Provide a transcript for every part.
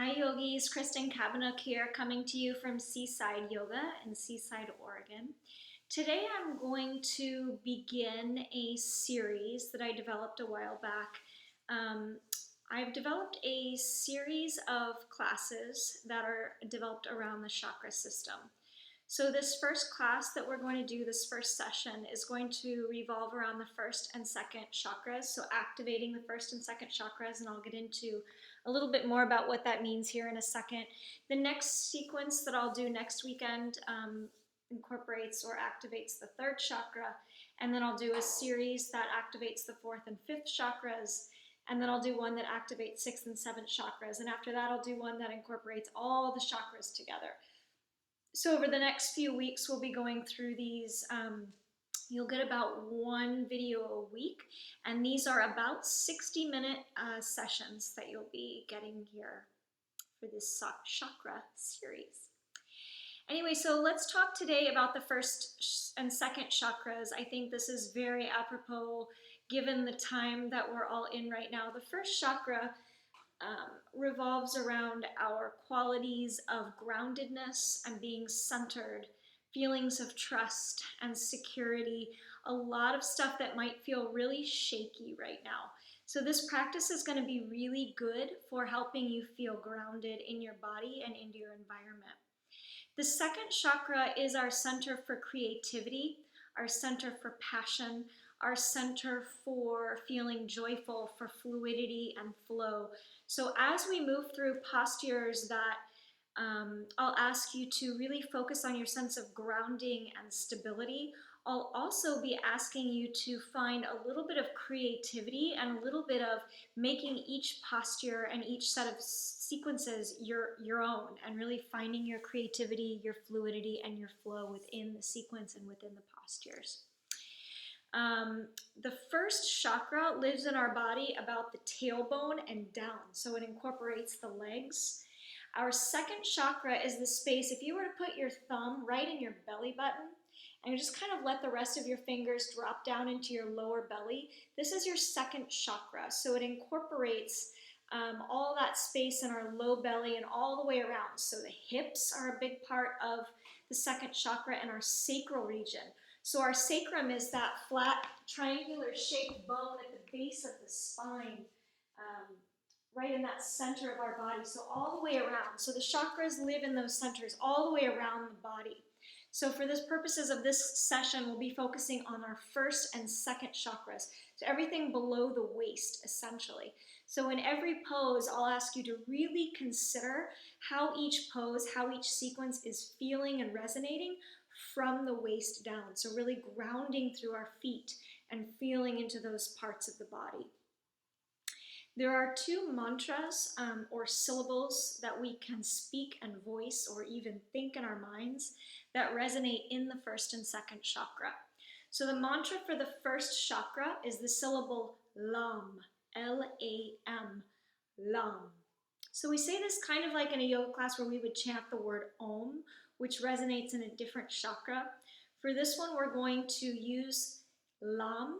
Hi yogis, Kristen Kavanagh here coming to you from Seaside Yoga in Seaside, Oregon. Today I'm going to begin a series that I developed a while back. I've developed a series of classes that are developed around the chakra system. So this first class that we're going to do, this first session, is going to revolve around the first and second chakras, so activating the first and second chakras, and I'll get into a little bit more about what that means here in a second. The next sequence that I'll do next weekend incorporates or activates the third chakra, and then I'll do a series that activates the fourth and fifth chakras, and then I'll do one that activates sixth and seventh chakras, and after that I'll do one that incorporates all the chakras together. So over the next few weeks, we'll be going through these. You'll get about one video a week, and these are about 60-minute sessions that you'll be getting here for this chakra series. Anyway, so let's talk today about the first and second chakras. I think this is very apropos given the time that we're all in right now. The first chakra revolves around our qualities of groundedness and being centered, feelings of trust and security, a lot of stuff that might feel really shaky right now. So this practice is going to be really good for helping you feel grounded in your body and into your environment. The second chakra is our center for creativity, our center for passion, our center for feeling joyful, for fluidity and flow. So as we move through postures that I'll ask you to really focus on your sense of grounding and stability, I'll also be asking you to find a little bit of creativity and a little bit of making each posture and each set of sequences your own, and really finding your creativity, your fluidity, and your flow within the sequence and within the postures. The first chakra lives in our body about the tailbone and down, so it incorporates the legs. Our second chakra is the space, if you were to put your thumb right in your belly button and you just kind of let the rest of your fingers drop down into your lower belly, this is your second chakra. So it incorporates all that space in our low belly and all the way around. So the hips are a big part of the second chakra, and our sacral region. So our sacrum is that flat triangular shaped bone at the base of the spine, right in that center of our body, so all the way around. So the chakras live in those centers all the way around the body. So for the purposes of this session, we'll be focusing on our first and second chakras, so everything below the waist, essentially. So in every pose, I'll ask you to really consider how each pose, how each sequence is feeling and resonating from the waist down. So really grounding through our feet and feeling into those parts of the body. There are two mantras or syllables that we can speak and voice or even think in our minds that resonate in the first and second chakra. So the mantra for the first chakra is the syllable LAM, L-A-M, LAM. So we say this kind of like in a yoga class where we would chant the word Om, which resonates in a different chakra. For this one, we're going to use LAM,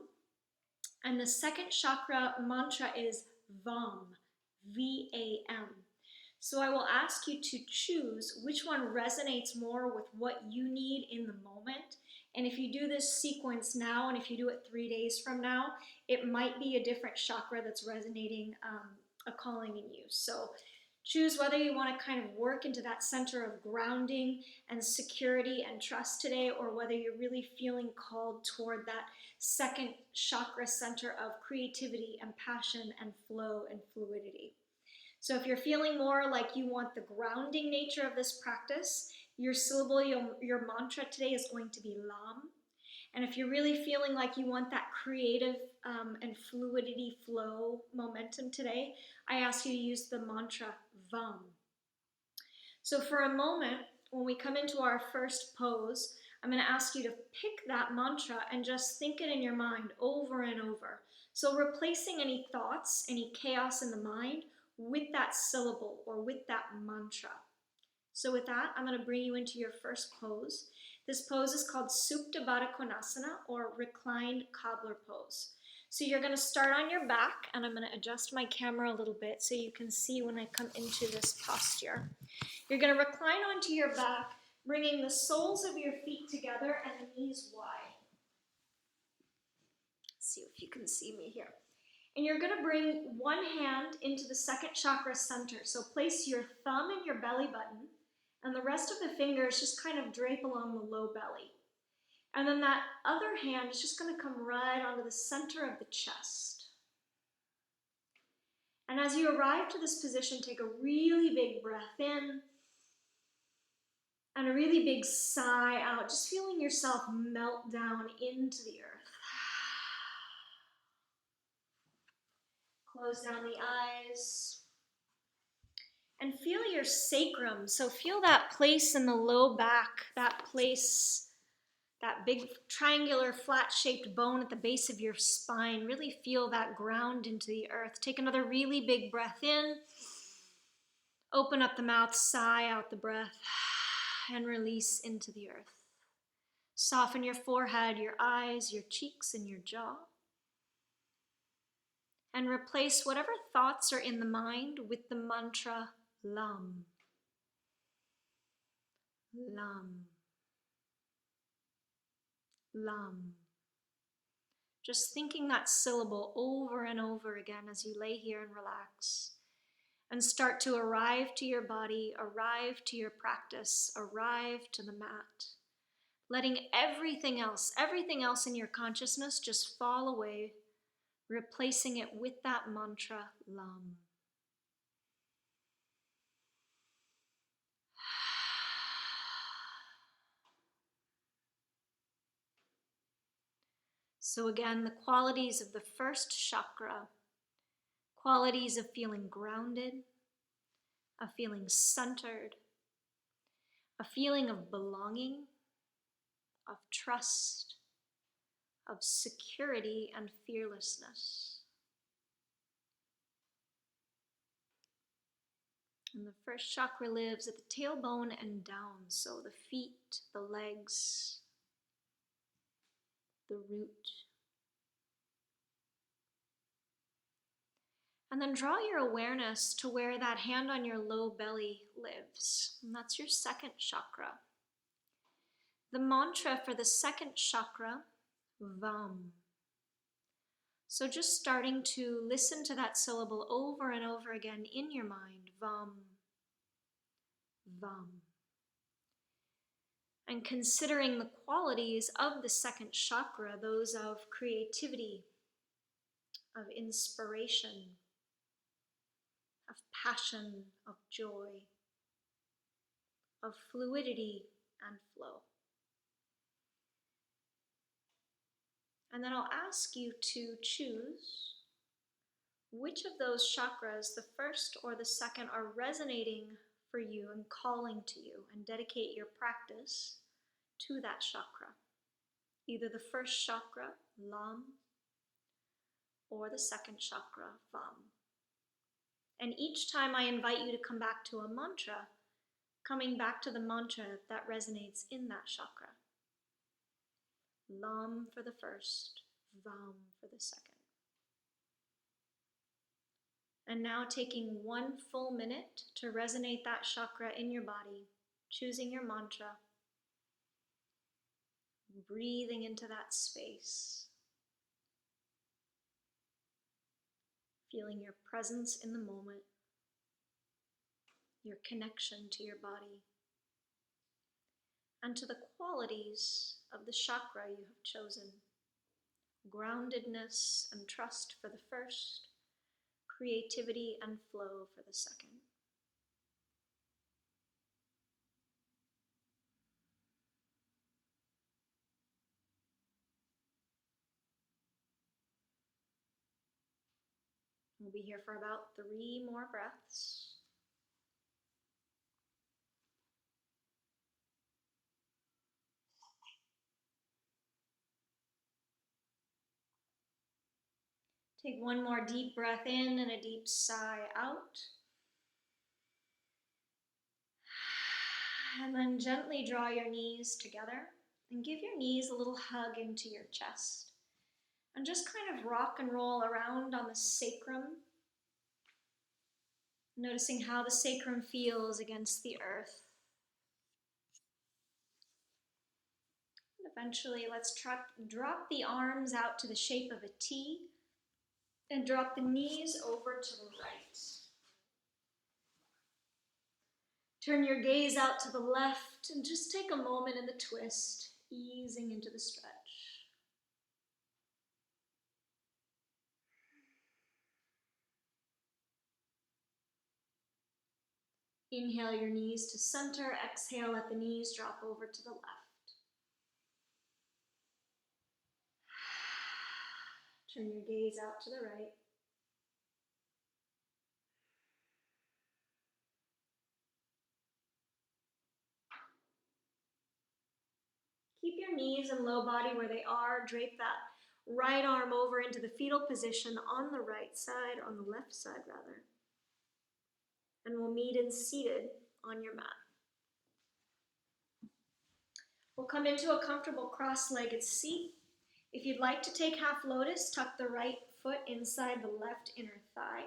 and the second chakra mantra is VAM, V-A-M. So I will ask you to choose which one resonates more with what you need in the moment. And if you do this sequence now, and if you do it 3 days from now, it might be a different chakra that's resonating a calling in you. So choose whether you want to kind of work into that center of grounding and security and trust today, or whether you're really feeling called toward that second chakra center of creativity and passion and flow and fluidity. So if you're feeling more like you want the grounding nature of this practice, your syllable, your mantra today is going to be LAM. And if you're really feeling like you want that creative and fluidity flow momentum today, I ask you to use the mantra VAM. So for a moment, when we come into our first pose, I'm going to ask you to pick that mantra and just think it in your mind over and over. So replacing any thoughts, any chaos in the mind with that syllable or with that mantra. So with that, I'm going to bring you into your first pose. This pose is called Supta Baddha Konasana, or reclined cobbler pose. So you're going to start on your back, and I'm going to adjust my camera a little bit so you can see when I come into this posture. You're going to recline onto your back, bringing the soles of your feet together and the knees wide. Let's see if you can see me here. And you're going to bring one hand into the second chakra center. So place your thumb in your belly button, and the rest of the fingers just kind of drape along the low belly. And then that other hand is just going to come right onto the center of the chest. And as you arrive to this position, take a really big breath in and a really big sigh out, just feeling yourself melt down into the earth. Close down the eyes. And feel your sacrum. So feel that place in the low back, that place, that big triangular flat-shaped bone at the base of your spine. Really feel that ground into the earth. Take another really big breath in. Open up the mouth, sigh out the breath, and release into the earth. Soften your forehead, your eyes, your cheeks, and your jaw. And replace whatever thoughts are in the mind with the mantra Lam. Lam. Lam. Just thinking that syllable over and over again as you lay here and relax. And start to arrive to your body, arrive to your practice, arrive to the mat. Letting everything else in your consciousness just fall away, replacing it with that mantra, Lam. So again, the qualities of the first chakra, qualities of feeling grounded, of feeling centered, a feeling of belonging, of trust, of security and fearlessness. And the first chakra lives at the tailbone and down, so the feet, the legs, the root. And then draw your awareness to where that hand on your low belly lives. And that's your second chakra. The mantra for the second chakra, Vam. So just starting to listen to that syllable over and over again in your mind, Vam, Vam. And considering the qualities of the second chakra, those of creativity, of inspiration, of passion, of joy, of fluidity and flow. And then I'll ask you to choose which of those chakras, the first or the second, are resonating for you and calling to you, and dedicate your practice to that chakra. Either the first chakra, Lam, or the second chakra, Vam. And each time I invite you to come back to a mantra, coming back to the mantra that resonates in that chakra. Lam for the first, Vam for the second. And now taking 1 full minute to resonate that chakra in your body, choosing your mantra, breathing into that space, feeling your presence in the moment, your connection to your body, and to the qualities of the chakra you have chosen. Groundedness and trust for the first, creativity and flow for the second. We'll be here for about 3 more breaths. Take 1 more deep breath in and a deep sigh out. And then gently draw your knees together and give your knees a little hug into your chest. And just kind of rock and roll around on the sacrum, noticing how the sacrum feels against the earth. And eventually, let's drop the arms out to the shape of a T and drop the knees over to the right. Turn your gaze out to the left and just take a moment in the twist, easing into the stretch. Inhale your knees to center, exhale, let the knees drop over to the left. Turn your gaze out to the right. Keep your knees and low body where they are. Drape that right arm over into the fetal position on the right side, on the left side rather. And we'll meet in seated on your mat. We'll come into a comfortable cross-legged seat. If you'd like to take half lotus, tuck the right foot inside the left inner thigh.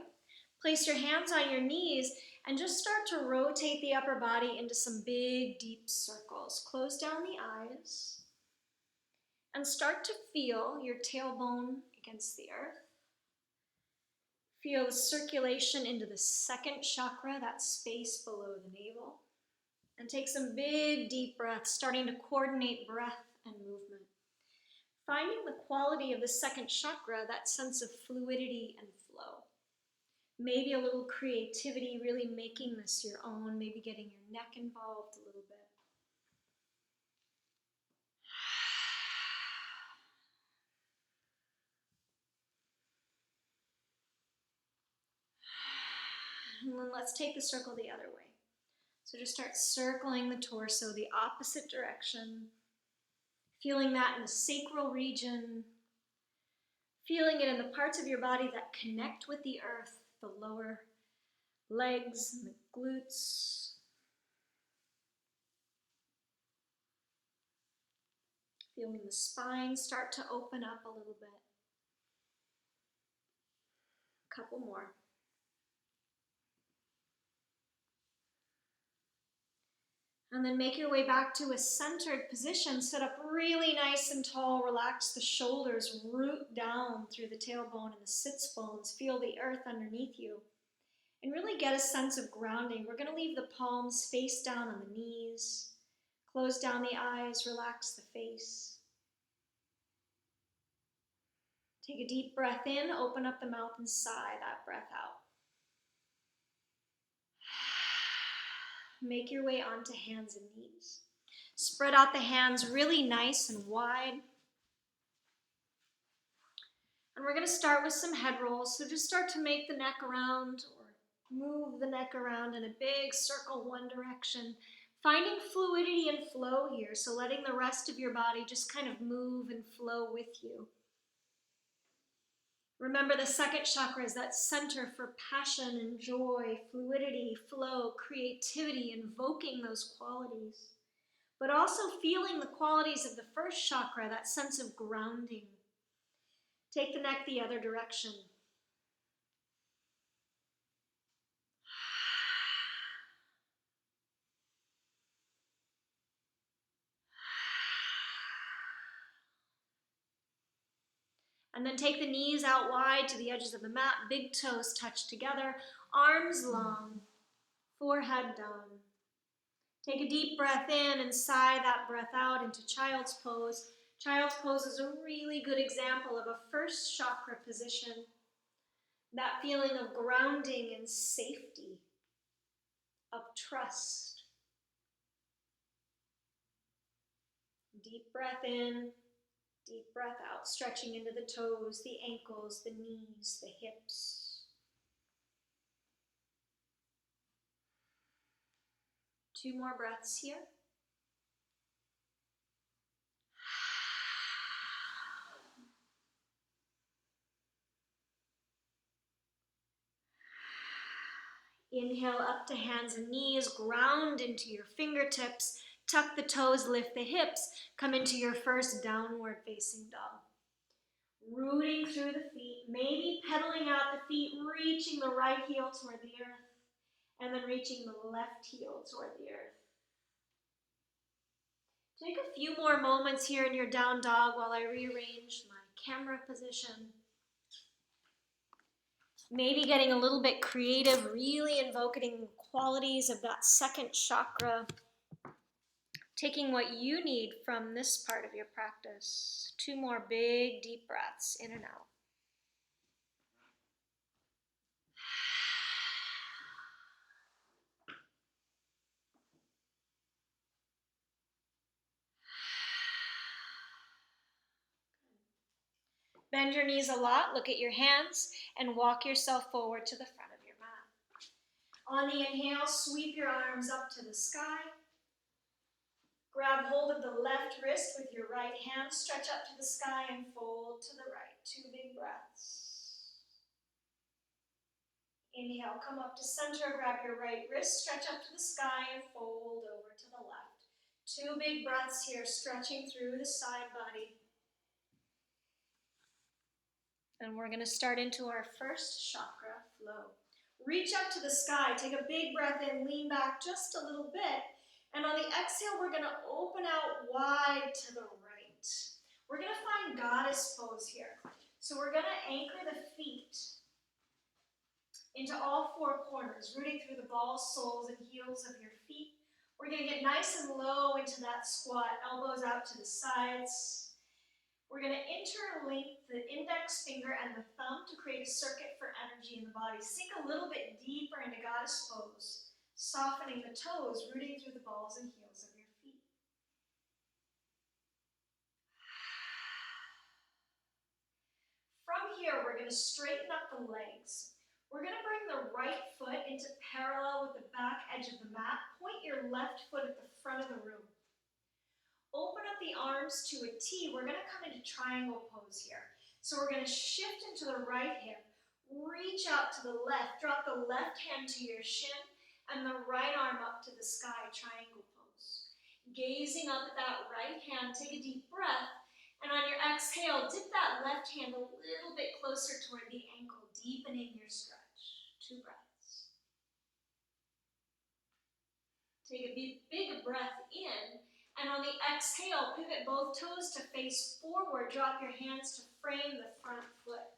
Place your hands on your knees and just start to rotate the upper body into some big, deep circles. Close down the eyes and start to feel your tailbone against the earth. Feel the circulation into the second chakra, that space below the navel. And take some big, deep breaths, starting to coordinate breath and movement. Finding the quality of the second chakra, that sense of fluidity and flow. Maybe a little creativity, really making this your own, maybe getting your neck involved a little bit. And then let's take the circle the other way. So just start circling the torso the opposite direction, feeling that in the sacral region, feeling it in the parts of your body that connect with the earth, the lower legs and the glutes. Feeling the spine start to open up a little bit. A couple more. And then make your way back to a centered position. Sit up really nice and tall. Relax the shoulders. Root down through the tailbone and the sits bones. Feel the earth underneath you. And really get a sense of grounding. We're going to leave the palms face down on the knees. Close down the eyes. Relax the face. Take a deep breath in. Open up the mouth and sigh that breath out. Make your way onto hands and knees. Spread out the hands really nice and wide. And we're going to start with some head rolls. So just start to make the neck around or move the neck around in a big circle one direction. Finding fluidity and flow here. So letting the rest of your body just kind of move and flow with you. Remember, the second chakra is that center for passion and joy, fluidity, flow, creativity, invoking those qualities. But also feeling the qualities of the first chakra, that sense of grounding. Take the neck the other direction. And then take the knees out wide to the edges of the mat, big toes touch together, arms long, forehead down. Take a deep breath in and sigh that breath out into child's pose. Child's pose is a really good example of a first chakra position. That feeling of grounding and safety, of trust. Deep breath in, deep breath out, stretching into the toes, the ankles, the knees, the hips. 2 more breaths here. Inhale up to hands and knees, ground into your fingertips, tuck the toes, lift the hips, come into your first downward facing dog. Rooting through the feet, maybe pedaling out the feet, reaching the right heel toward the earth, and then reaching the left heel toward the earth. Take a few more moments here in your down dog while I rearrange my camera position. Maybe getting a little bit creative, really invoking qualities of that second chakra. Taking what you need from this part of your practice. 2 more big, deep breaths in and out. Bend your knees a lot, look at your hands, and walk yourself forward to the front of your mat. On the inhale, sweep your arms up to the sky. Grab hold of the left wrist with your right hand, stretch up to the sky and fold to the right. 2 big breaths. Inhale, come up to center, grab your right wrist, stretch up to the sky and fold over to the left. 2 big breaths here, stretching through the side body. And we're going to start into our first chakra flow. Reach up to the sky, take a big breath in, lean back just a little bit. And on the exhale, we're going to open out wide to the right. We're going to find goddess pose here. So we're going to anchor the feet into all 4 corners, rooting through the balls, soles, and heels of your feet. We're going to get nice and low into that squat, elbows out to the sides. We're going to interlink the index finger and the thumb to create a circuit for energy in the body. Sink a little bit deeper into goddess pose, softening the toes, rooting through the balls and heels of your feet. From here, we're going to straighten up the legs. We're going to bring the right foot into parallel with the back edge of the mat. Point your left foot at the front of the room. Open up the arms to a T. We're going to come into triangle pose here. So we're going to shift into the right hip, reach out to the left, drop the left hand to your shin, and the right arm up to the sky, triangle pose. Gazing up at that right hand, take a deep breath, and on your exhale, dip that left hand a little bit closer toward the ankle, deepening your stretch. 2 breaths. Take a big breath in. And on the exhale, pivot both toes to face forward. Drop your hands to frame the front foot.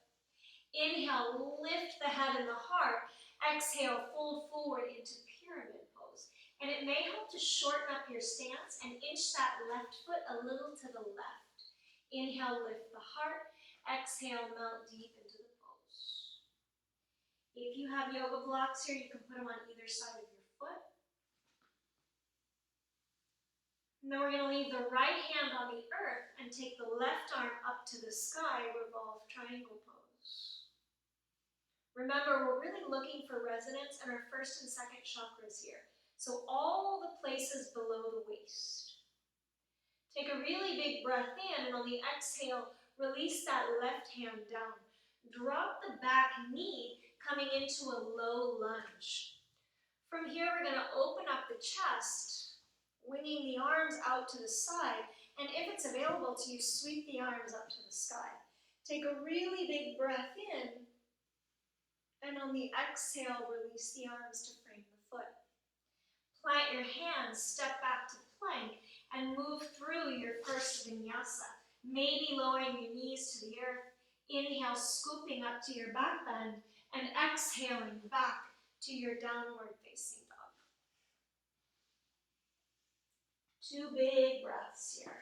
Inhale, lift the head and the heart. Exhale, fold forward into pyramid pose. And it may help to shorten up your stance and inch that left foot a little to the left. Inhale, lift the heart. Exhale, melt deep into the pose. If you have yoga blocks here, you can put them on either side of your foot. And then we're going to leave the right hand on the earth and take the left arm up to the sky, revolve triangle pose. Remember, we're really looking for resonance in our first and second chakras here. So all the places below the waist. Take a really big breath in, and on the exhale, release that left hand down. Drop the back knee, coming into a low lunge. From here, we're going to open up the chest, winging the arms out to the side, and if it's available to you, sweep the arms up to the sky. Take a really big breath in, and on the exhale, release the arms to frame the foot. Plant your hands, step back to plank, and move through your first vinyasa. Maybe lowering your knees to the earth. Inhale, scooping up to your back bend, and exhaling back to your downward facing dog. 2 big breaths here.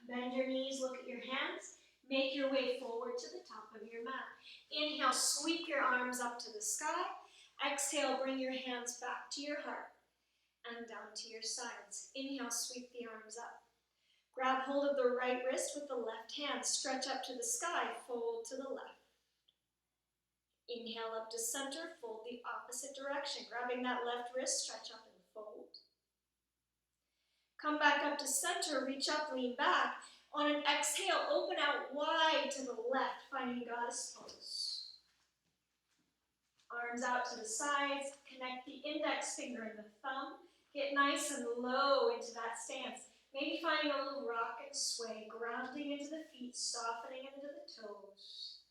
Bend your knees, look at your hands. Make your way forward to the top of your mat. Inhale, sweep your arms up to the sky. Exhale, bring your hands back to your heart and down to your sides. Inhale, sweep the arms up. Grab hold of the right wrist with the left hand. Stretch up to the sky, fold to the left. Inhale up to center, fold the opposite direction. Grabbing that left wrist, stretch up and fold. Come back up to center, reach up, lean back. On an exhale, open out wide to the left, finding goddess pose. Arms out to the sides, connect the index finger and the thumb, Get nice and low into that stance. Maybe finding a little rock and sway, grounding into the feet, softening into the toes.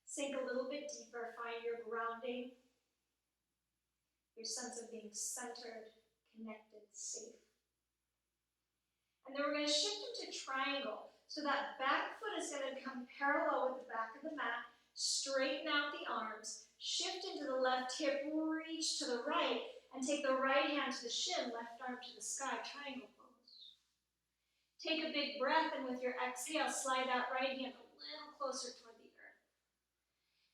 Sink a little bit deeper, find your grounding, your sense of being centered, connected, safe. And then we're going to shift into triangle. So that back foot is going to come parallel with the back of the mat. Straighten out the arms. Shift into the left hip. Reach to the right. And take the right hand to the shin. Left arm to the sky. Triangle pose. Take a big breath. And with your exhale, slide that right hand a little closer toward the earth.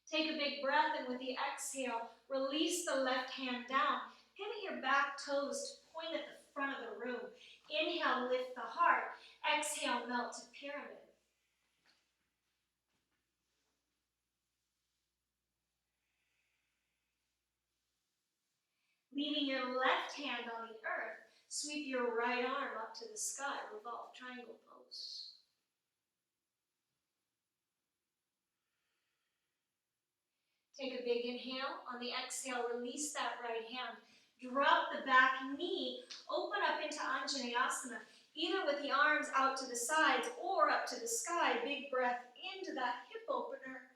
Take a big breath. And with the exhale, release the left hand down. Pivot your back toes to point at the front of the room. Inhale, lift the heart. Exhale, melt to pyramid. Leaving your left hand on the earth, sweep your right arm up to the sky. Revolve, triangle pose. Take a big inhale. On the exhale, release that right hand. Drop the back knee. Open up into Anjaneyasana, either with the arms out to the sides or up to the sky. Big breath into that hip opener.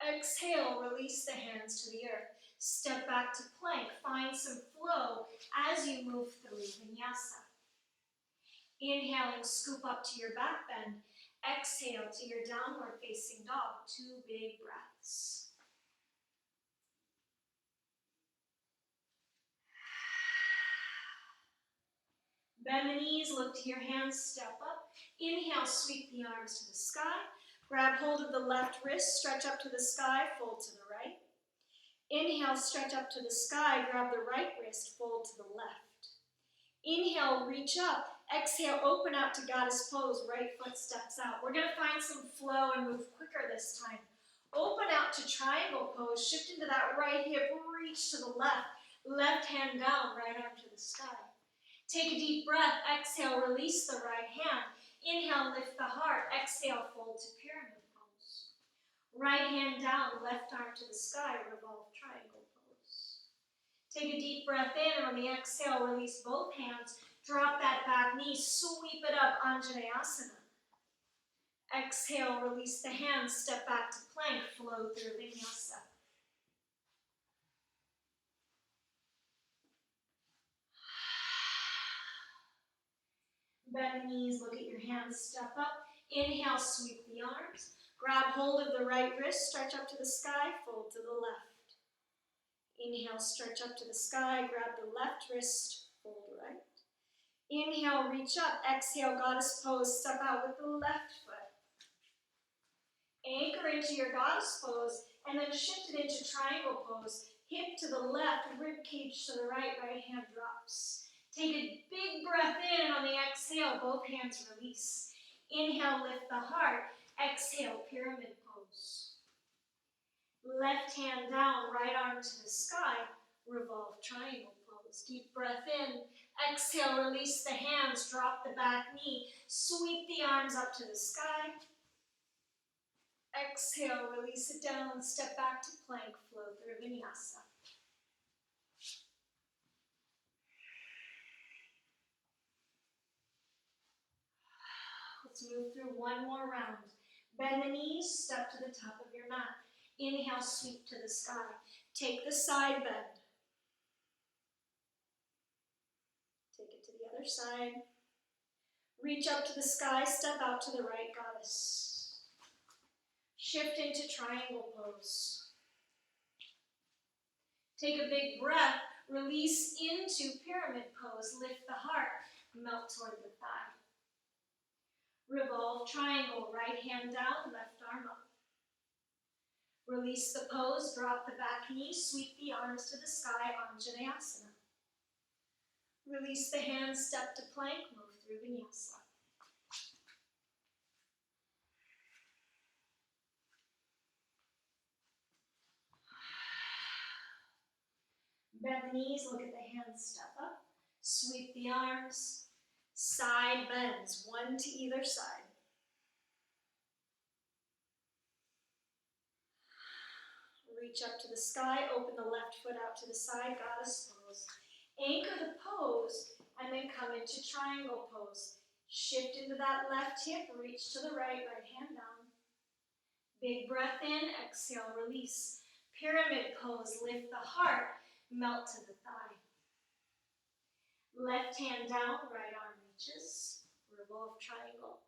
Exhale, release the hands to the earth. Step back to plank. Find some flow as you move through vinyasa. Inhaling, scoop up to your back bend. Exhale to your downward facing dog. 2 big breaths. Bend the knees, look to your hands, step up. Inhale, sweep the arms to the sky. Grab hold of the left wrist, stretch up to the sky, fold to the right. Inhale, stretch up to the sky, grab the right wrist, fold to the left. Inhale, reach up. Exhale, open out to goddess pose, right foot steps out. We're going to find some flow and move quicker this time. Open out to triangle pose, shift into that right hip, reach to the left. Left hand down, right arm to the sky. Take a deep breath, exhale, release the right hand. Inhale, lift the heart. Exhale, fold to pyramid pose. Right hand down, left arm to the sky, revolve triangle pose. Take a deep breath in, on the exhale, release both hands. Drop that back knee, sweep it up, Anjaneyasana. Exhale, release the hands, step back to plank, flow through vinyasa. Bend the knees, look at your hands, step up. Inhale, sweep the arms. Grab hold of the right wrist, stretch up to the sky, fold to the left. Inhale, stretch up to the sky, grab the left wrist, fold right. Inhale, reach up. Exhale, goddess pose, step out with the left foot. Anchor into your goddess pose, and then shift it into triangle pose. Hip to the left, rib cage to the right, right hand drops. Take a big breath in, and on the exhale, both hands release. Inhale, lift the heart. Exhale, pyramid pose. Left hand down, right arm to the sky, revolve triangle pose. Deep breath in. Exhale, release the hands, drop the back knee, sweep the arms up to the sky. Exhale, release it down, step back to plank, flow through vinyasa. Let's move through one more round. Bend the knees, step to the top of your mat. Inhale, sweep to the sky. Take the side bend. Take it to the other side. Reach up to the sky, step out to the right, goddess. Shift into triangle pose. Take a big breath, release into pyramid pose. Lift the heart, melt toward the thigh. Revolve triangle, right hand down, left arm up. Release the pose, drop the back knee, sweep the arms to the sky, Anjaneyasana. Release the hands, step to plank, move through vinyasa. Bend the knees, look at the hands, step up. Sweep the arms, side bends, one to either side. Reach up to the sky, open the left foot out to the side, goddess pose. Anchor the pose and then come into triangle pose. Shift into that left hip, reach to the right, right hand down. Big breath in, exhale, release. Pyramid pose, lift the heart, melt to the thigh. Left hand down, right arm reaches, revolve triangle.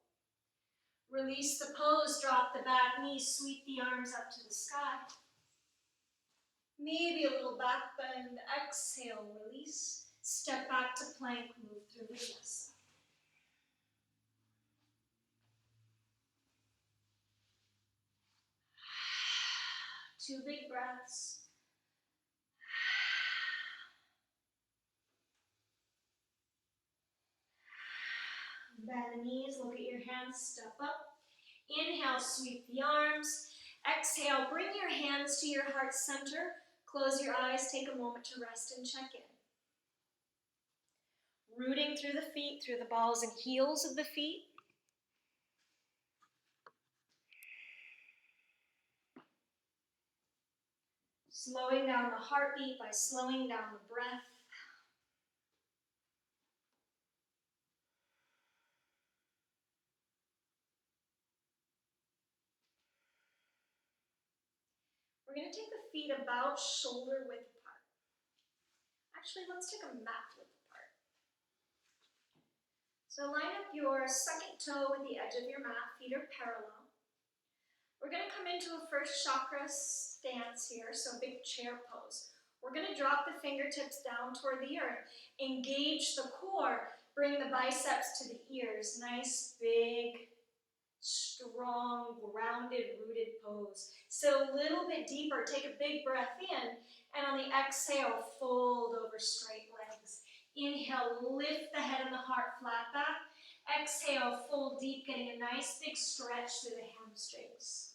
Release the pose, drop the back knee, sweep the arms up to the sky. Maybe a little back bend, exhale, release. Step back to plank, move through vinyasa. Two big breaths. Bend the knees, look at your hands, step up. Inhale, sweep the arms. Exhale, bring your hands to your heart center. Close your eyes, take a moment to rest and check in. Rooting through the feet, through the balls and heels of the feet. Slowing down the heartbeat by slowing down the breath. We're going to take the feet about shoulder width apart. Actually, let's take a mat width apart. So line up your second toe with the edge of your mat, feet are parallel. We're going to come into a first chakra stance here, so big chair pose. We're going to drop the fingertips down toward the earth. Engage the core, bring the biceps to the ears. Nice, big, strong, grounded, rooted pose. So a little bit deeper, take a big breath in, and on the exhale, fold over straight legs. Inhale, lift the head and the heart flat back. Exhale, fold deep, getting a nice big stretch through the hamstrings.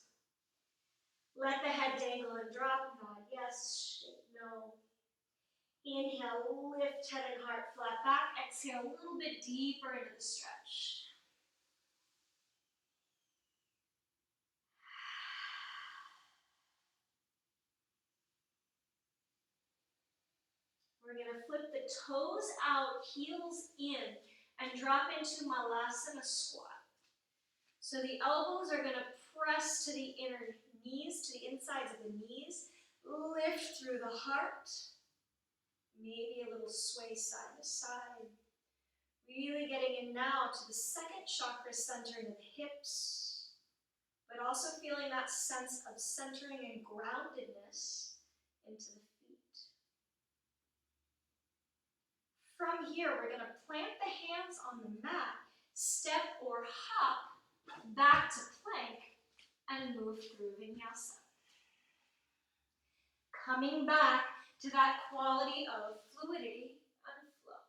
Let the head dangle and drop, nod yes, no. Inhale, lift head and heart flat back. Exhale, a little bit deeper into the stretch. We're going to flip the toes out, heels in, and drop into Malasana squat. So the elbows are going to press to the inner knees, to the insides of the knees. Lift through the heart. Maybe a little sway side to side. Really getting in now to the second chakra center in the hips, but also feeling that sense of centering and groundedness into the feet. From here, we're going to plant the hands on the mat, step or hop back to plank, and move through vinyasa. Coming back to that quality of fluidity and flow.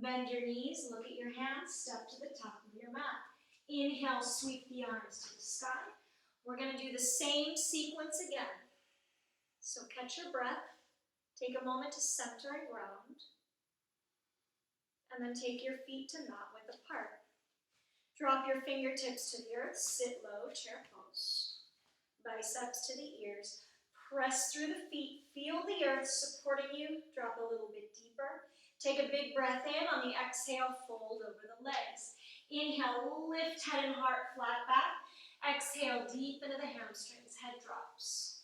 Bend your knees, look at your hands, step to the top of your mat. Inhale, sweep the arms to the sky. We're going to do the same sequence again. So catch your breath, take a moment to center and ground, and then take your feet to mat width apart. Drop your fingertips to the earth, sit low, chair pose. Biceps to the ears. Press through the feet, feel the earth supporting you, drop a little bit deeper. Take a big breath in, on the exhale, fold over the legs. Inhale, lift head and heart flat back. Exhale, deep into the hamstrings, head drops.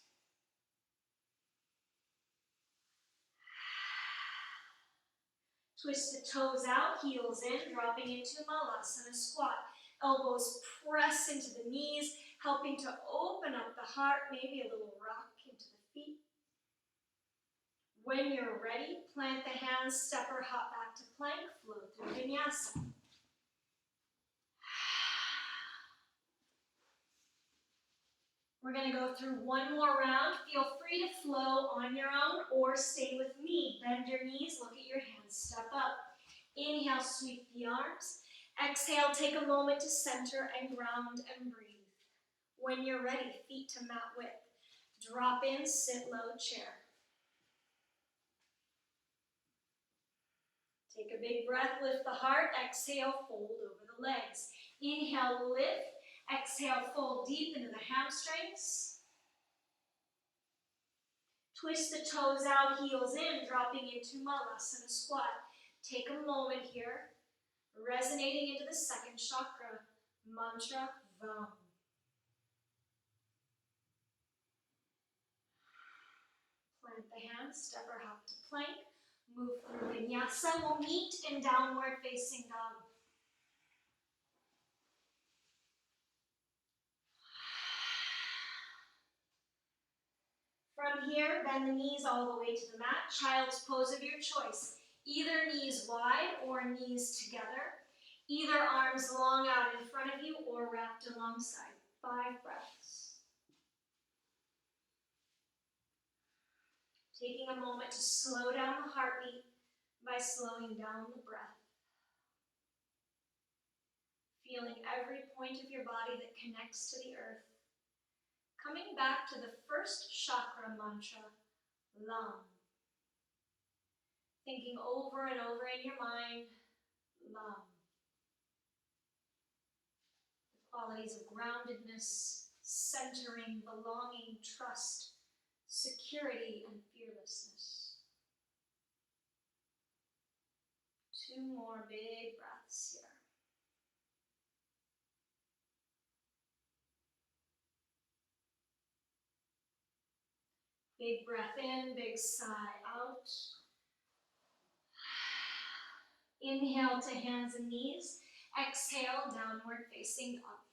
Twist the toes out, heels in, dropping into Malasana squat. Elbows press into the knees, helping to open up the heart, maybe a little rock into the feet. When you're ready, plant the hands, step or hop back to plank, flow through vinyasa. We're going to go through one more round. Feel free to flow on your own or stay with me. Bend your knees, look at your hands, step up. Inhale, sweep the arms. Exhale, take a moment to center and ground and breathe. When you're ready, feet to mat width. Drop in, sit low, chair. Take a big breath, lift the heart. Exhale, fold over the legs. Inhale, lift. Exhale, fold deep into the hamstrings. Twist the toes out, heels in, dropping into Malasana squat. Take a moment here, resonating into the second chakra, mantra Vam. Plant the hands, step or hop to plank. Move through vinyasa. We'll meet in downward facing dog. From here, bend the knees all the way to the mat. Child's pose of your choice. Either knees wide or knees together. Either arms long out in front of you or wrapped alongside. 5 breaths. Taking a moment to slow down the heartbeat by slowing down the breath. Feeling every point of your body that connects to the earth. Coming back to the first chakra mantra, Lam. Thinking over and over in your mind, Lam. The qualities of groundedness, centering, belonging, trust, security, and fearlessness. 2 more big breaths here. Big breath in, big sigh out. Inhale to hands and knees. Exhale, downward facing dog.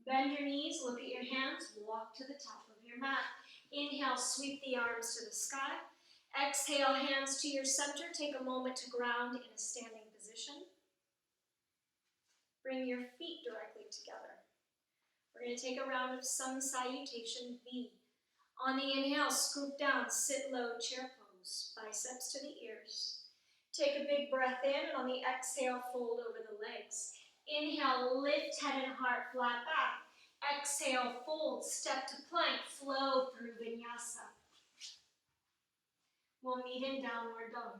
Bend your knees, look at your hands, walk to the top of your mat. Inhale, sweep the arms to the sky. Exhale, hands to your center. Take a moment to ground in a standing position. Bring your feet directly together. We're going to take a round of sun salutation, V. On the inhale, scoop down, sit low, chair pose, biceps to the ears. Take a big breath in, and on the exhale, fold over the legs. Inhale, lift head and heart flat back. Exhale, fold, step to plank, flow through vinyasa. We'll meet in downward dog.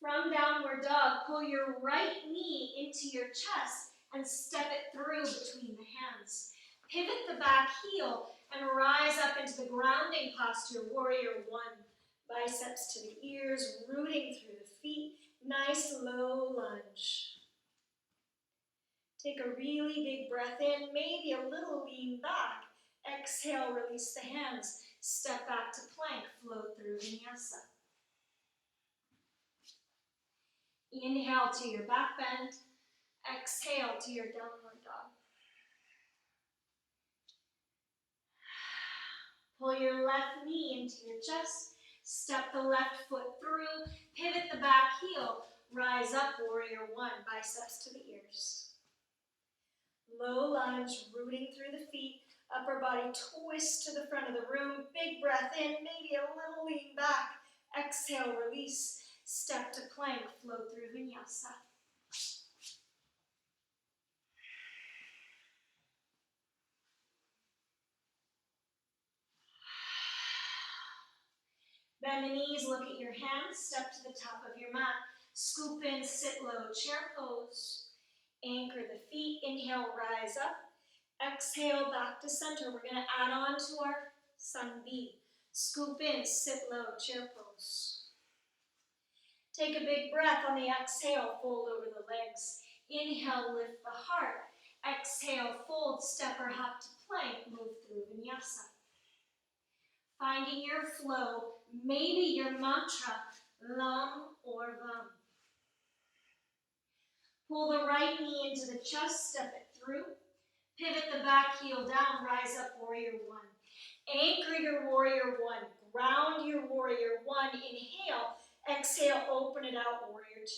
From downward dog, pull your right knee into your chest and step it through between the hands. Pivot the back heel and rise up into the grounding posture, warrior 1. Biceps to the ears, rooting through the feet. Nice low lunge. Take a really big breath in, maybe a little lean back. Exhale, release the hands. Step back to plank, flow through vinyasa. Inhale to your back bend. Exhale to your downward dog. Pull your left knee into your chest. Step the left foot through. Pivot the back heel. Rise up, warrior 1. Biceps to the ears. Low lunge, rooting through the feet. Upper body twist to the front of the room. Big breath in, maybe a little lean back. Exhale, release. Step to plank, flow through vinyasa. Bend the knees, look at your hands, step to the top of your mat. Scoop in, sit low, chair pose. Anchor the feet, inhale, rise up. Exhale, back to center. We're gonna add on to our sun B. Scoop in, sit low, chair pose. Take a big breath on the exhale, fold over the legs. Inhale, lift the heart. Exhale, fold, step or hop to plank, move through vinyasa. Finding your flow, maybe your mantra, Lam or Vam. Pull the right knee into the chest, step it through. Pivot the back heel down, rise up, warrior 1. Anchor your warrior 1, ground your warrior 1. Inhale, exhale, open it out, warrior 2.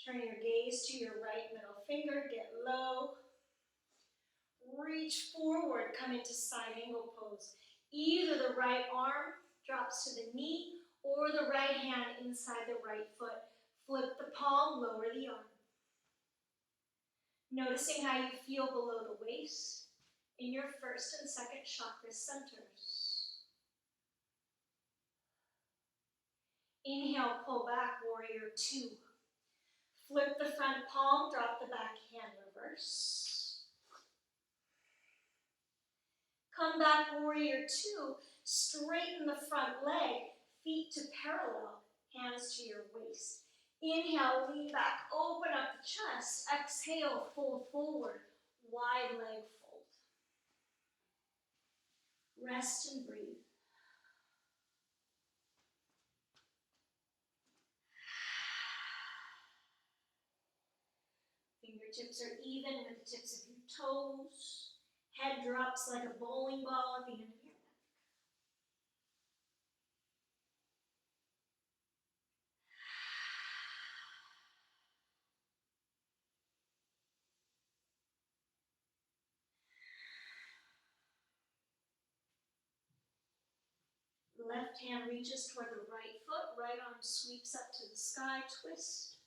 Turn your gaze to your right middle finger, get low. Reach forward, come into side angle pose. Either the right arm drops to the knee or the right hand inside the right foot. Flip the palm, lower the arm. Noticing how you feel below the waist in your first and second chakra centers. Inhale, pull back, warrior two. Flip the front palm, drop the back hand, reverse. Come back, warrior two. Straighten the front leg, feet to parallel, hands to your waist. Inhale, lean back, open up the chest. Exhale, fold forward, wide leg fold. Rest and breathe. Fingertips are even with the tips of your toes. Head drops like a bowling ball at the end of your neck. Left hand reaches toward the right foot, right arm sweeps up to the sky, twist.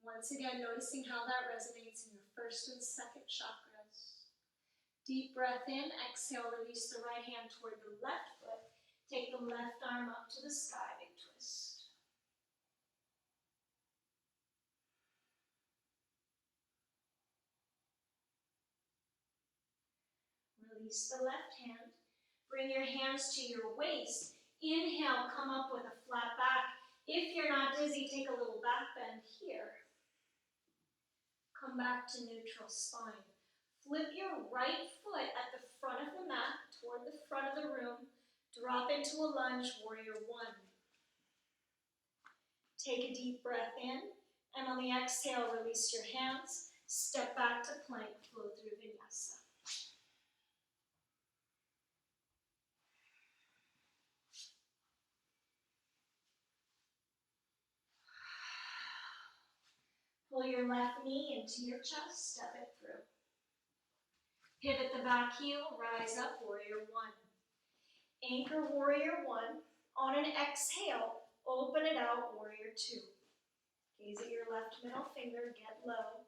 Once again, noticing how that resonates in your first and second chakras. Deep breath in, exhale, release the right hand toward the left foot. Take the left arm up to the sky, big twist. Release the left hand. Bring your hands to your waist. Inhale, come up with a flat back. If you're not dizzy, take a little back bend here. Come back to neutral spine. Flip your right foot at the front of the mat toward the front of the room. Drop into a lunge, warrior one. Take a deep breath in, and on the exhale, release your hands. Step back to plank, flow through vinyasa. Pull your left knee into your chest, step it through. Pivot the back heel, rise up, warrior one. Anchor, warrior one. On an exhale, open it out, warrior two. Gaze at your left middle finger, get low.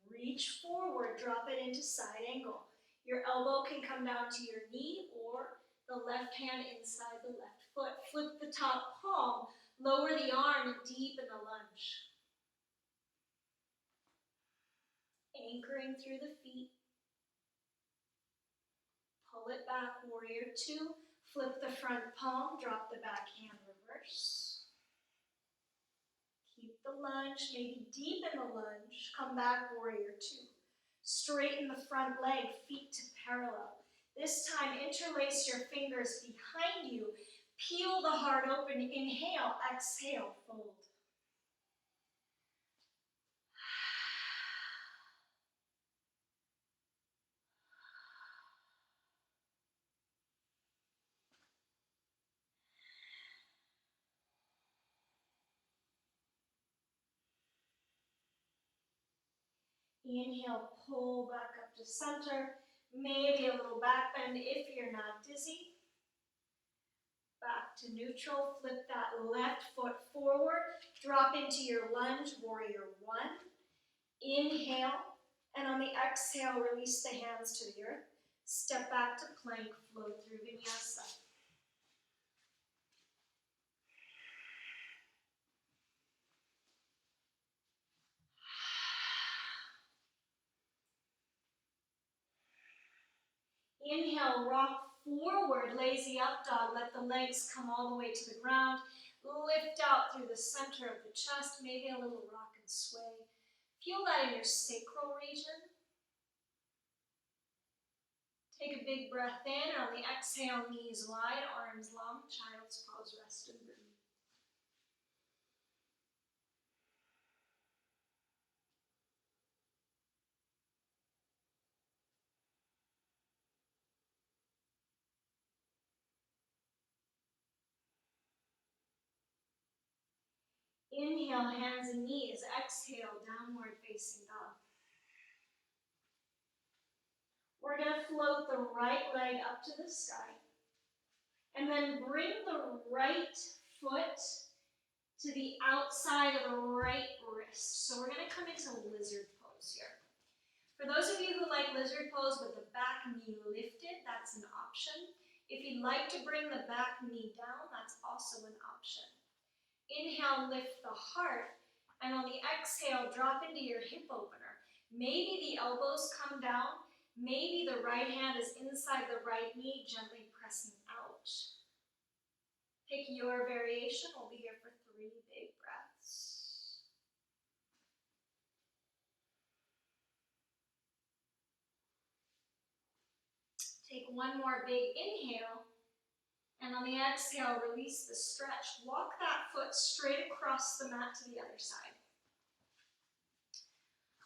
Reach forward, drop it into side angle. Your elbow can come down to your knee or the left hand inside the left foot. Flip the top palm, lower the arm, deep in the lunge. Anchoring through the feet. Pull it back, warrior two. Flip the front palm, drop the back hand, reverse. Keep the lunge, maybe deep in the lunge. Come back, warrior two. Straighten the front leg, feet to parallel. This time, interlace your fingers behind you. Peel the heart open. Inhale, exhale, fold. Inhale, pull back up to center. Maybe a little back bend if you're not dizzy. Back to neutral. Flip that left foot forward. Drop into your lunge, warrior one. Inhale, and on the exhale, release the hands to the earth. Step back to plank, flow through vinyasa. Inhale, rock forward, lazy up dog. Let the legs come all the way to the ground. Lift out through the center of the chest, maybe a little rock and sway. Feel that in your sacral region. Take a big breath in. On the exhale, knees wide, arms long, child's pose, rest and breathe. Inhale, hands and knees. Exhale, downward facing dog. We're going to float the right leg up to the sky. And then bring the right foot to the outside of the right wrist. So we're going to come into lizard pose here. For those of you who like lizard pose with the back knee lifted, that's an option. If you'd like to bring the back knee down, that's also an option. Inhale, lift the heart, and on the exhale, drop into your hip opener. Maybe the elbows come down, maybe the right hand is inside the right knee, gently pressing out. Pick your variation. We'll be here for 3 big breaths. Take one more big inhale, and on the exhale, release the stretch. Walk that foot straight across the mat to the other side.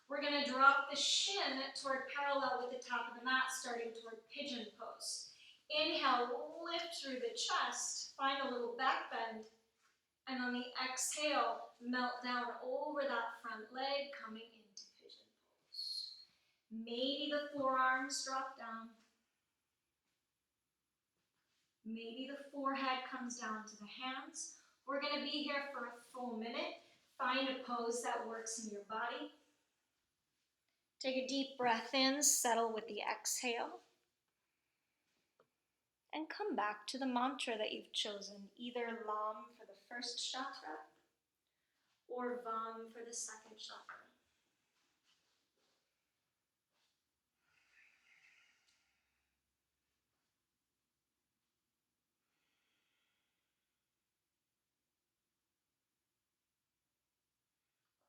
We're going to drop the shin toward parallel with the top of the mat, starting toward pigeon pose. Inhale, lift through the chest, find a little back bend, and on the exhale, melt down over that front leg, coming into pigeon pose. Maybe the forearms drop down. Maybe the forehead comes down to the hands. We're going to be here for a full minute. Find a pose that works in your body. Take a deep breath in, settle with the exhale, and come back to the mantra that you've chosen, either Lam for the first chakra or Vam for the second chakra.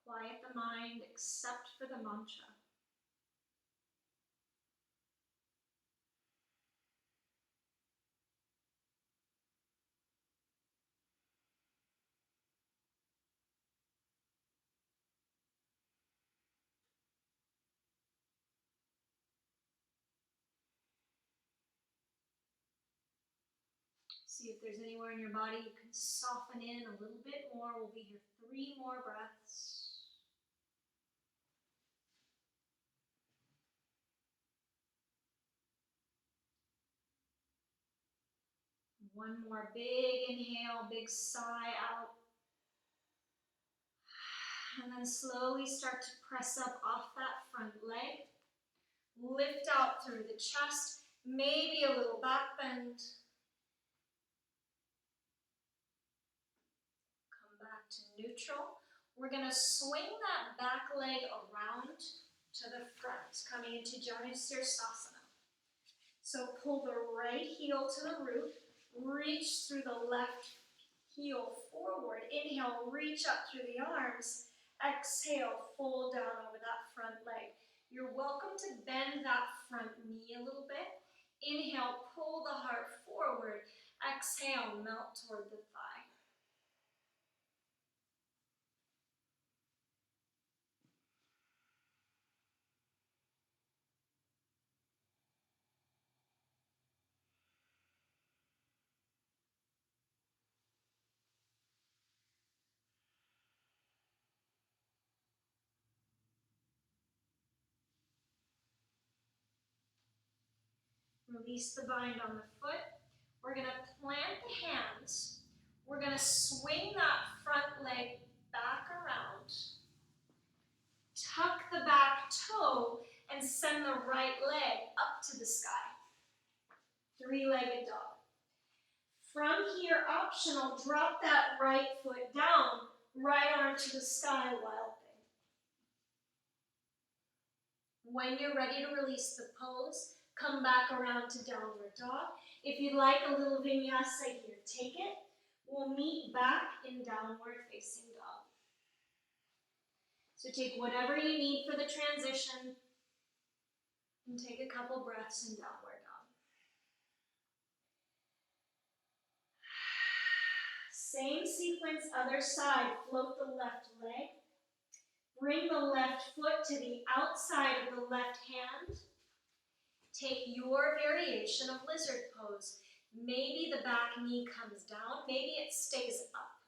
Quiet the mind, except for the mantra. See if there's anywhere in your body you can soften in a little bit more. We'll be here 3 more breaths. One more big inhale, big sigh out. And then slowly start to press up off that front leg. Lift out through the chest, maybe a little back bend. Come back to neutral. We're going to swing that back leg around to the front, coming into Janusirsasana. So pull the right heel to the root, reach through the left heel forward. Inhale, reach up through the arms. Exhale, fold down over that front leg. You're welcome to bend that front knee a little bit. Inhale, pull the heart forward. Exhale, melt toward the thigh. Release the bind on the foot. We're going to plant the hands. We're going to swing that front leg back around. Tuck the back toe and send the right leg up to the sky. 3-legged dog. From here, optional, drop that right foot down, right arm to the sky, wild thing. When you're ready to release the pose, come back around to downward dog. If you'd like a little vinyasa here, take it. We'll meet back in downward facing dog. So take whatever you need for the transition and take a couple breaths in downward dog. Same sequence, other side. Float the left leg. Bring the left foot to the outside of the left hand. Take your variation of lizard pose. Maybe the back knee comes down. Maybe it stays up.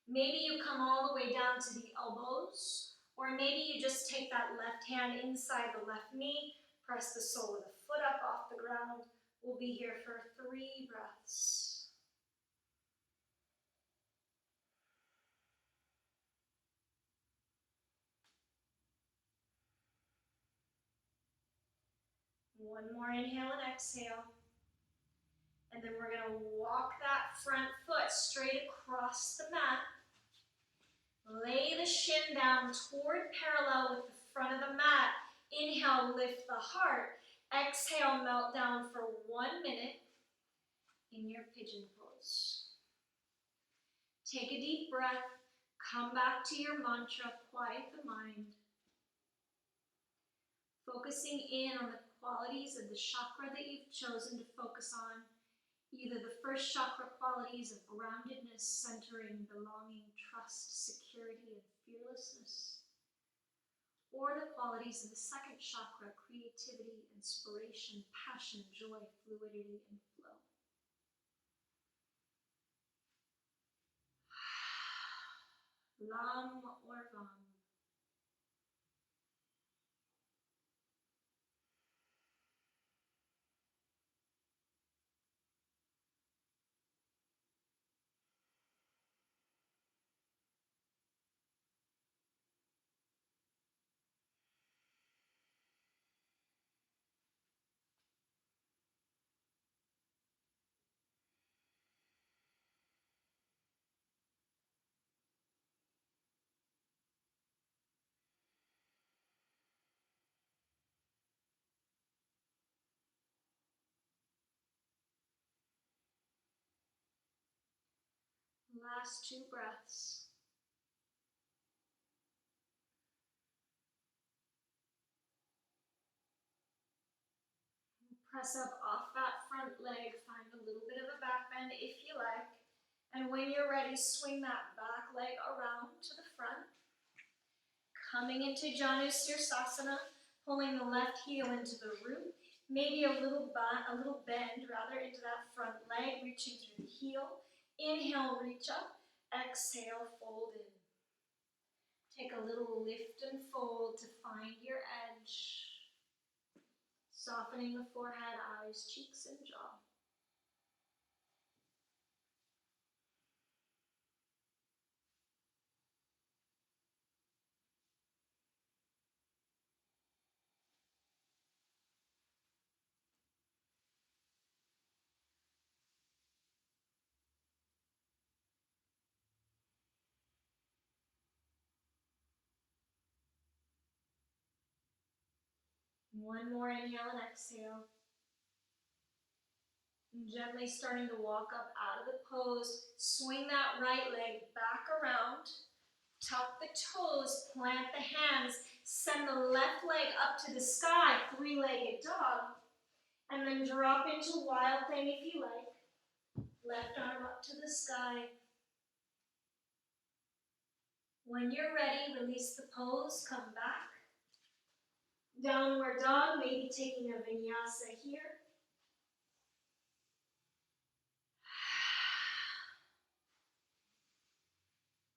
Maybe you come all the way down to the elbows. Or maybe you just take that left hand inside the left knee. Press the sole of the foot up off the ground. We'll be here for 3 breaths. One more inhale and exhale. And then we're going to walk that front foot straight across the mat. Lay the shin down toward parallel with the front of the mat. Inhale, lift the heart. Exhale, melt down for 1 minute in your pigeon pose. Take a deep breath. Come back to your mantra. Quiet the mind. Focusing in on the qualities of the chakra that you've chosen to focus on. Either the first chakra qualities of groundedness, centering, belonging, trust, security, and fearlessness, or the qualities of the second chakra, creativity, inspiration, passion, joy, fluidity, and flow. Lam or Vam. Last 2 breaths. Press up off that front leg. Find a little bit of a back bend if you like. And when you're ready, swing that back leg around to the front. Coming into Janu Sirsasana, pulling the left heel into the root. Maybe a little bend into that front leg, reaching through the heel. Inhale, reach up. Exhale, fold in. Take a little lift and fold to find your edge. Softening the forehead, eyes, cheeks, and jaw. One more inhale and exhale. And gently starting to walk up out of the pose. Swing that right leg back around. Tuck the toes, plant the hands. Send the left leg up to the sky, 3-legged dog. And then drop into wild thing if you like. Left arm up to the sky. When you're ready, release the pose, come back. Downward dog, maybe taking a vinyasa here.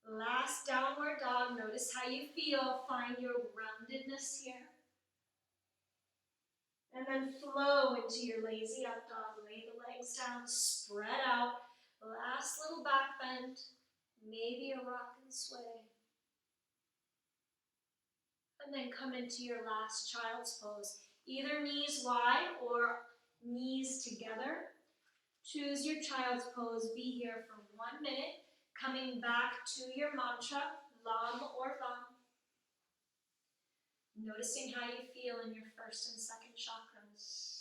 Last downward dog, notice how you feel. Find your groundedness here. And then flow into your lazy up dog. Lay the legs down, spread out. Last little back bend, maybe a rock and sway. And then come into your last child's pose. Either knees wide or knees together. Choose your child's pose. Be here for 1 minute. Coming back to your mantra, Lam or Vam. Noticing how you feel in your first and second chakras.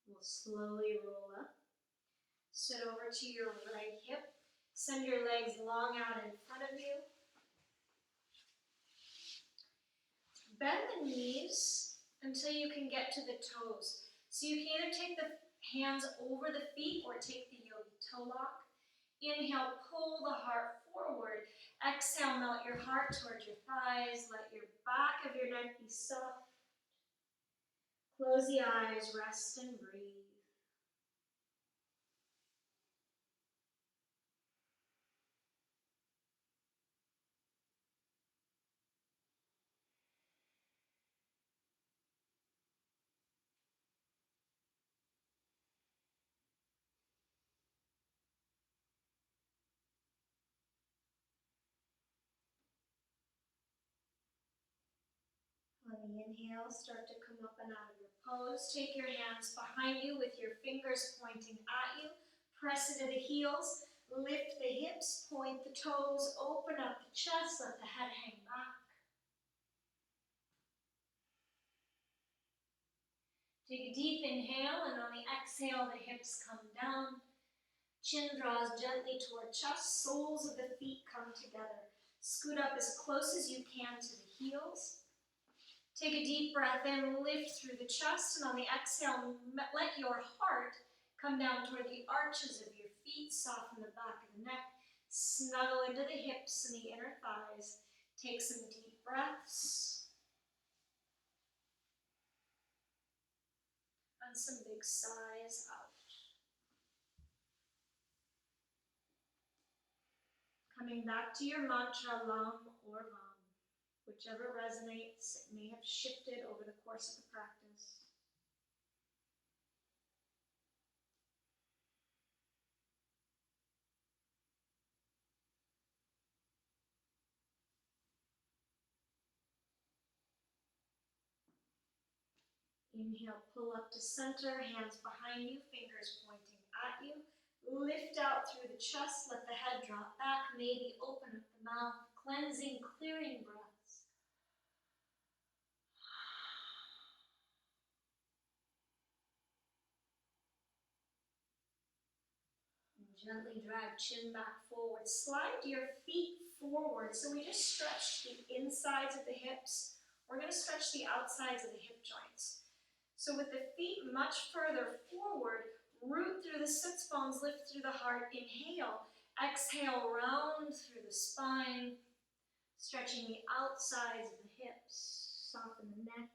We'll slowly roll up. Sit over to your right hip. Send your legs long out in front of you. Bend the knees until you can get to the toes. So you can either take the hands over the feet or take the yogi toe lock. Inhale, pull the heart forward. Exhale, melt your heart towards your thighs. Let your back of your neck be soft. Close the eyes, rest and breathe. On the inhale, start to come up and out of your pose. Take your hands behind you with your fingers pointing at you. Press into the heels. Lift the hips, point the toes, open up the chest, let the head hang back. Take a deep inhale, and on the exhale, the hips come down. Chin draws gently toward chest, soles of the feet come together. Scoot up as close as you can to the heels. Take a deep breath in, lift through the chest, and on the exhale, let your heart come down toward the arches of your feet, soften the back of the neck, snuggle into the hips and the inner thighs. Take some deep breaths, and some big sighs out. Coming back to your mantra, Lam or Vam, whichever resonates. It may have shifted over the course of the practice. Inhale, pull up to center, hands behind you, fingers pointing at you. Lift out through the chest, let the head drop back, maybe open up the mouth, cleansing, clearing breaths. And gently drag chin back forward. Slide your feet forward. So we just stretched the insides of the hips. We're going to stretch the outsides of the hip joints. So with the feet much further forward, root through the sits bones, lift through the heart. Inhale, exhale, round through the spine, stretching the outsides of the hips, soften the neck.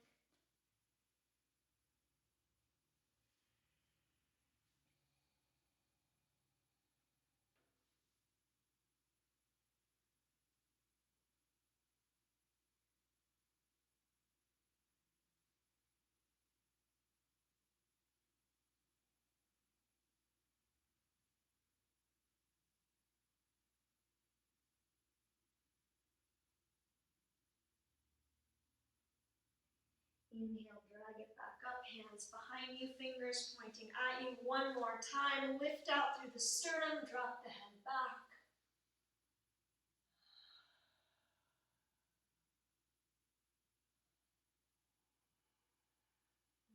Inhale, drag it back up, hands behind you, fingers pointing at you. One more time, lift out through the sternum, drop the head back.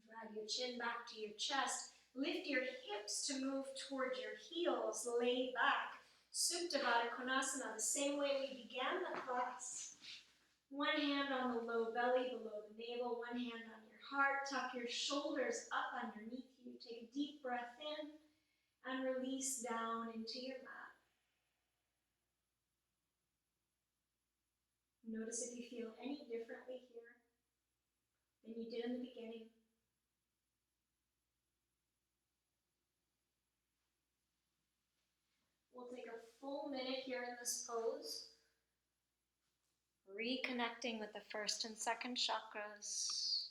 Drag your chin back to your chest. Lift your hips to move towards your heels, lay back. Supta Baddha Konasana, the same way we began the class. One hand on the low belly, below the navel, one hand on your heart. Tuck your shoulders up underneath you. Take a deep breath in and release down into your mat. Notice if you feel any differently here than you did in the beginning. We'll take a full minute here in this pose, reconnecting with the first and second chakras.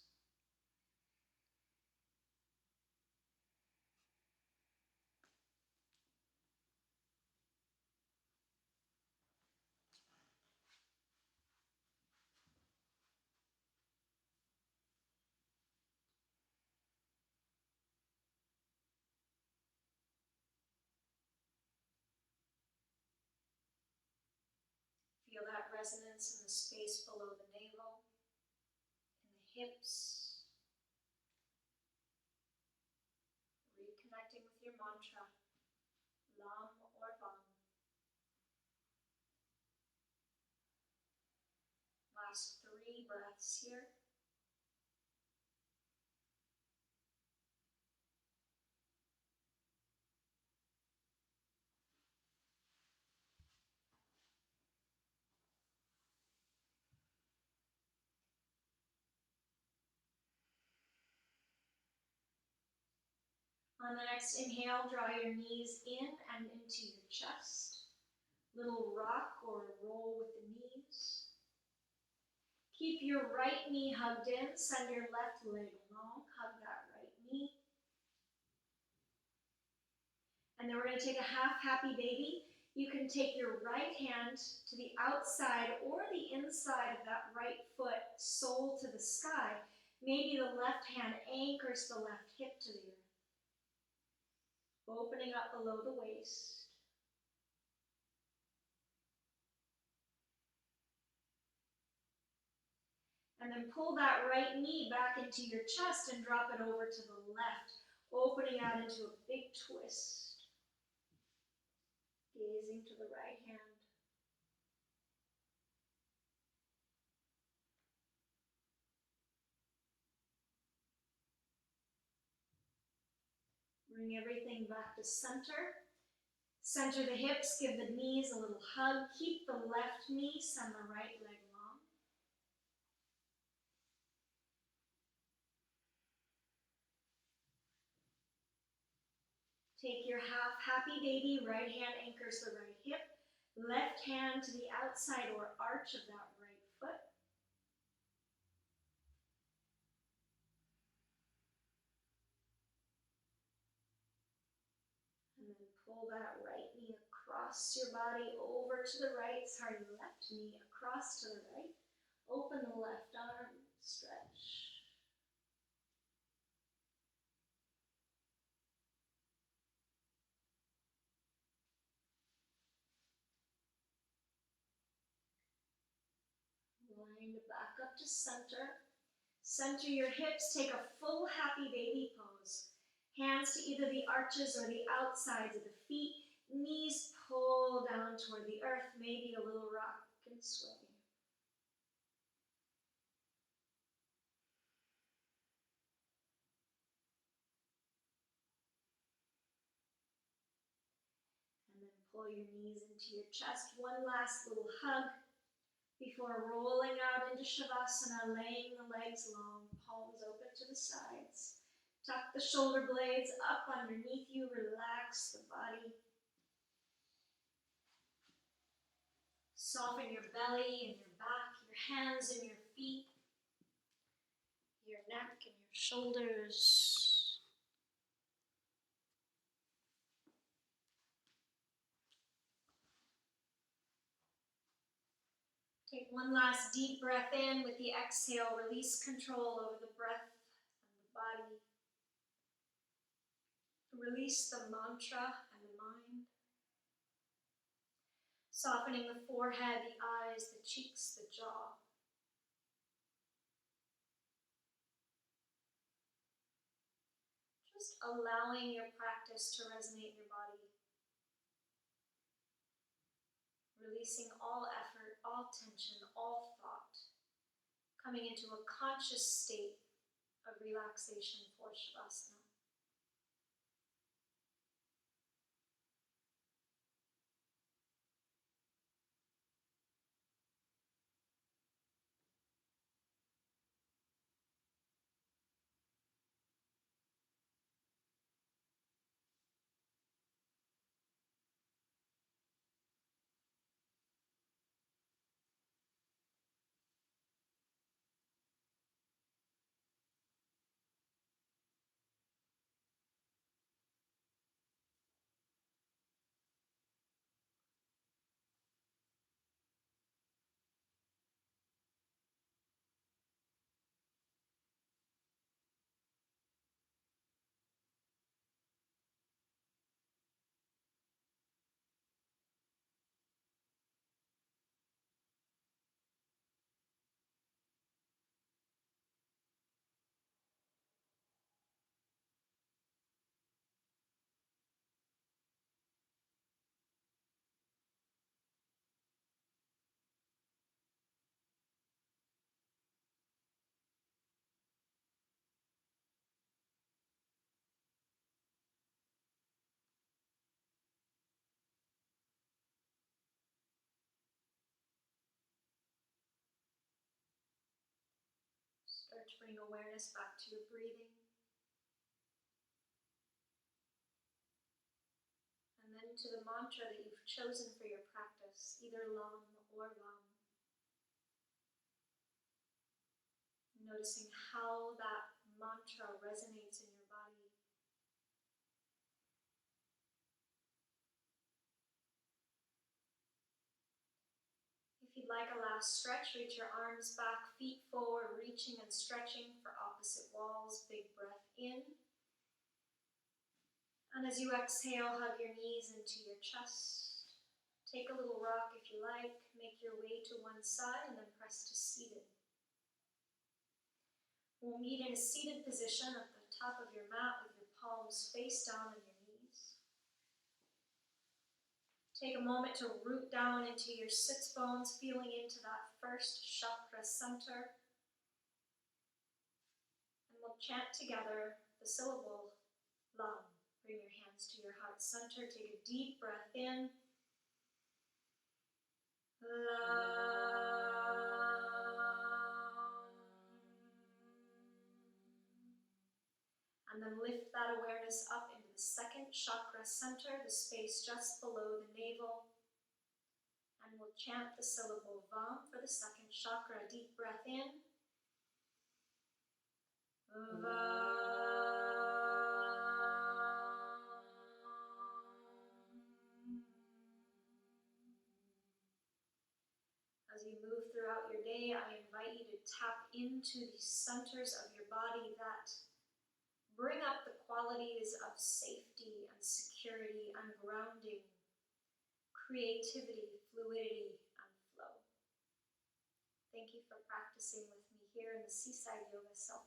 Feel that resonance in the space below the navel, in the hips. Reconnecting with your mantra, Lam or Vam. Last 3 breaths here. On the next inhale, draw your knees in and into your chest. Little rock or roll with the knees. Keep your right knee hugged in, send your left leg long, hug that right knee. And then we're going to take a half happy baby. You can take your right hand to the outside or the inside of that right foot, sole to the sky. Maybe the left hand anchors the left hip to the earth. Opening up below the waist. And then pull that right knee back into your chest and drop it over to the left, opening out into a big twist. Gazing to the right hand. Bring everything back to center. Center the hips, give the knees a little hug. Keep the left knee, send the right leg long. Take your half happy baby, right hand anchors the right hip, left hand to the outside or arch of that right foot. And then pull that right knee across your body over to the right, left knee across to the right. Open the left arm, stretch. Wind back up to center. Center your hips, take a full happy baby pose. Hands to either the arches or the outsides of the feet. Knees pull down toward the earth, maybe a little rock and sway. And then pull your knees into your chest. One last little hug before rolling out into Shavasana, laying the legs long, palms open to the sides. Tuck the shoulder blades up underneath you, relax the body. Soften your belly and your back, your hands and your feet, your neck and your shoulders. Take one last deep breath in. With the exhale, release control over the breath and the body. Release the mantra and the mind. Softening the forehead, the eyes, the cheeks, the jaw. Just allowing your practice to resonate in your body. Releasing all effort, all tension, all thought. Coming into a conscious state of relaxation for Shavasana. Start to bring awareness back to your breathing. into the mantra that you've chosen for your practice, either Lam or Lam. Noticing how that mantra resonates in your body. If you'd like a last stretch, reach your arms back, feet forward, reaching and stretching for opposite walls. Big breath in. And as you exhale, hug your knees into your chest. Take a little rock if you like. Make your way to one side and then press to seated. We'll meet in a seated position at the top of your mat with your palms face down on your knees. Take a moment to root down into your sits bones, feeling into that first chakra center. And we'll chant together the syllable Lam. Bring your hands to your heart center. Take a deep breath in. Lam. And then lift that awareness up into the second chakra center, the space just below the navel. And we'll chant the syllable Vam for the second chakra. Deep breath in. As you move throughout your day, I invite you to tap into the centers of your body that bring up the qualities of safety and security and grounding, creativity, fluidity, and flow. Thank you for practicing with me here in the Seaside Yoga Self